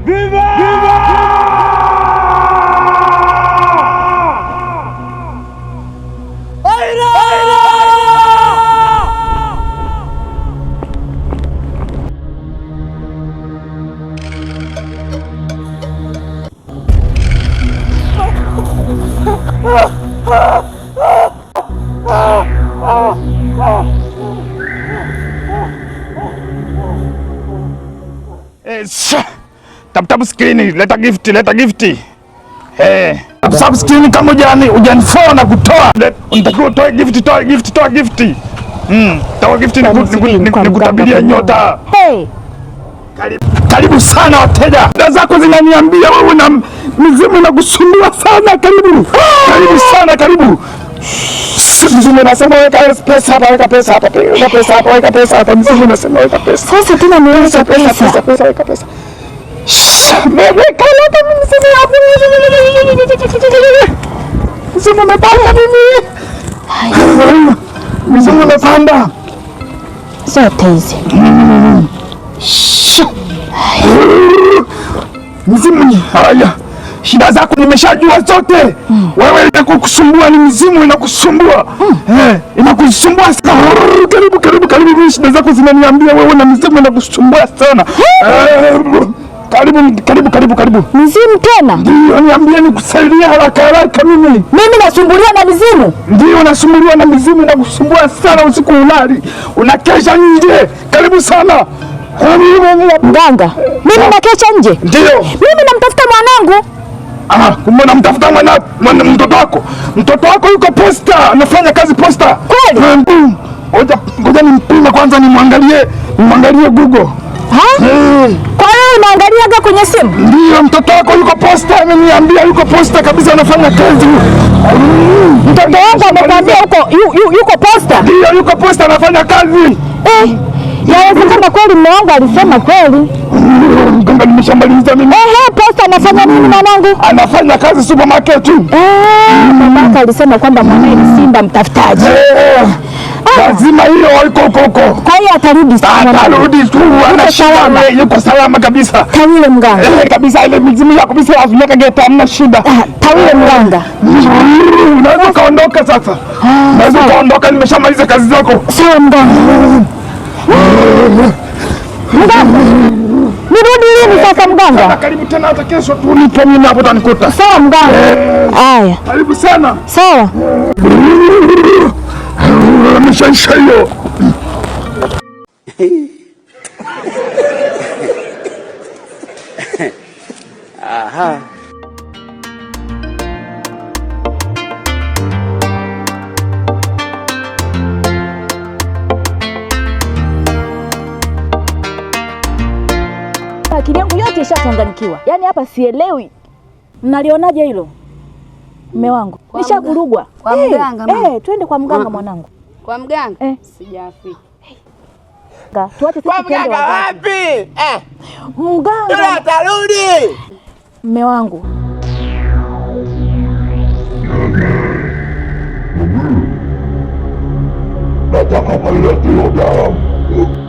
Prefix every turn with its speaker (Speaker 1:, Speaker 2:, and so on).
Speaker 1: Viva! Viva! Tap screen, leta gifti. Tap screen kama hujanifollow na kutoa. Unatakiwa utoe gifti, toa gifti. Toa gifti nikutabiria nyota.
Speaker 2: Hey.
Speaker 1: Karibu sana wateja. Dada zako zinaniambia wewe na mizimu inakusumbua sana. Karibu sana, karibu. Mizimu nasema weka pesa hapa, weka pesa hapa. Mizimu nasema weka pesa.
Speaker 2: Sasa tena niweka pesa.
Speaker 1: Weka pesa. Weka mizimu hapo. Mizimu imepanda mimi. Mizimu imepanda.
Speaker 2: Zote hizi.
Speaker 1: Mizimu haya. Shida zako nimeshajua zote. Wewe inakusumbua ni mizimu inakusumbua. Inakusumbua sana. Karibu. Shida zako zinaniambia wewe na mizimu inakusumbua sana. Karibu.
Speaker 2: Mizimu tena?
Speaker 1: Ndio, niambie nikusaidia haraka mimi.
Speaker 2: Mimi nasumbuliwa na mizimu?
Speaker 1: Ndio, nasumbuliwa na mizimu inakusumbua sana usiku ulali. Unakesha nje. Karibu sana.
Speaker 2: Mganga, mimi nakesha nje?
Speaker 1: Ndio.
Speaker 2: Mimi namtafuta mwanangu.
Speaker 1: Kumbe namtafuta mtoto wako? Mtoto wako yuko posta, anafanya kazi posta.
Speaker 2: Kweli?
Speaker 1: Ngoja nimpime kwanza, nimwangalie Google.
Speaker 2: Kwa hiyo unaangaliaga kwenye simu?
Speaker 1: Ndio, mtoto wako yuko posta, ameniambia yuko posta kabisa, anafanya kazi.
Speaker 2: Mtoto wangu amekwambia yuko posta?
Speaker 1: Ndio, yuko posta, anafanya kazi.
Speaker 2: Yawezekana kweli mume wangu alisema kweli.
Speaker 1: Mganga, nimeshamaliza mimi.
Speaker 2: Posta anafanya nini mwanangu?
Speaker 1: Anafanya kazi supermarket.
Speaker 2: Babaka alisema kwamba mwanae ni simba mtafutaji.
Speaker 1: Lazima hiyo iko huko.
Speaker 2: Kwa hiyo atarudi sana.
Speaker 1: Atarudi tu, anashika, yuko salama kabisa.
Speaker 2: Tawile mganga.
Speaker 1: Kabisa, ile mizimu yako kabisa afunika geta, hamna shida.
Speaker 2: Tawile mganga.
Speaker 1: Unaweza kaondoka sasa. Unaweza kaondoka, nimeshamaliza kazi zako.
Speaker 2: Sawa mganga. Nirudi lini sasa mganga?
Speaker 1: Karibu tena, hata kesho tu nipo mimi hapo utanikuta.
Speaker 2: Sawa mganga. Haya.
Speaker 1: Karibu sana.
Speaker 2: Sawa.
Speaker 1: Ameshaisha hiyo.
Speaker 3: Aha.
Speaker 2: Akili yangu yote ishachanganyikiwa. Yaani hapa sielewi. Mnalionaje hilo? Mume wangu. Nishagurugwa.
Speaker 4: Kwa mganga mama.
Speaker 2: Twende kwa mganga mwanangu.
Speaker 4: Kwa mganga? Sijafika.
Speaker 2: Tuache sisi twende
Speaker 3: wapi?
Speaker 2: Mganga
Speaker 3: atarudi.
Speaker 2: Mume wangu.
Speaker 1: Nataka kuleta damu.